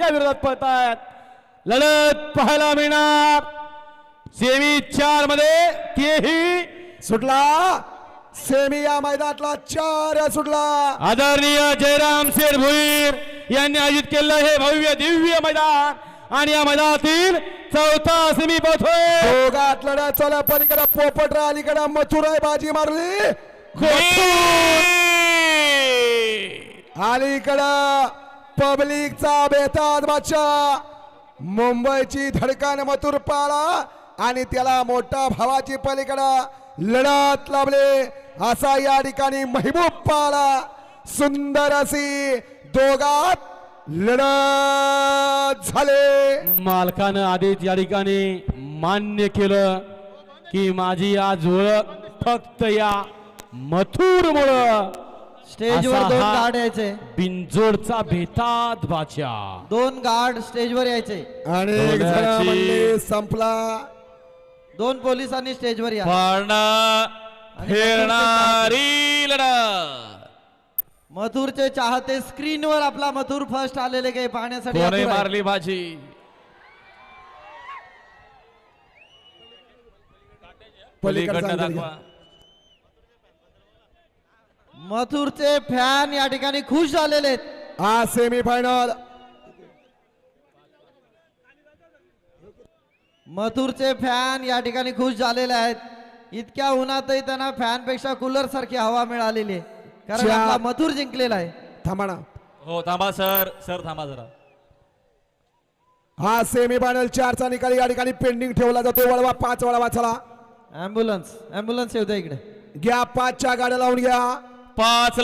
यांच्या विरोधात पळतायत. लढत पाहायला मिळणार सेमी 4 मध्ये तेही सुटला. सेमी या मैदानातला 4 सुटला. आदरणीय जयराम शेठ भोईर यांनी आयोजित केलेलं हे भव्य दिव्य मैदान आणि या मैदानातील 4था सेमी पोहोचतोय. दोघात लढत चालू. पलीकडे पोपट अलीकडे मथुराई बाजी मारली. अलीकडं पब्लिकचा बेताज बादशाह. मुंबईची धडकन मथुर पाला आणि त्याला मोठा भावाची पलीकडं लढत लाभले असा या ठिकाणी महबूब पाला. सुंदर अशी दोघात लढत झाले. मालकानं आधीच या ठिकाणी मान्य केलं की माझी आज ओळख फक्त या मथुर मुळे. स्टेजवर 2 गार्ड यायचे. बिनजोडचा भेतात बाचा. 2 गार्ड स्टेजवर यायचे. आणि एक जण म्हणले संपला. 2 पोलिसांनी स्टेजवर या. फिरणारी लढत. मथुरचे चाहते स्क्रीनवर आपला मथुर फर्स्ट आलेले काही पाहण्यासाठी आतुर आहे. मारली बाजी. पलीकडे दाखवा. मथुरचे फॅन या ठिकाणी खुश झालेले आहेत. हा सेमी फायनल. मथुरचे फॅन या ठिकाणी खुश झालेले आहेत. इतक्या उन्हातही त्यांना फॅन पेक्षा कूलर सारखी हवा मिळालेली आहे कारण आपला मथुर जिंकलेला आहे. थांबा ना. हो थांबा सर. सर थांबा जरा. हा सेमी फायनल 4चा निकाल या ठिकाणी पेंडिंग ठेवला जातो. वळवा 5 वळवा. चला ॲम्ब्युलन्स येऊ द्या इकडे. घ्या 5च्या गाड्या लावून घ्या. 5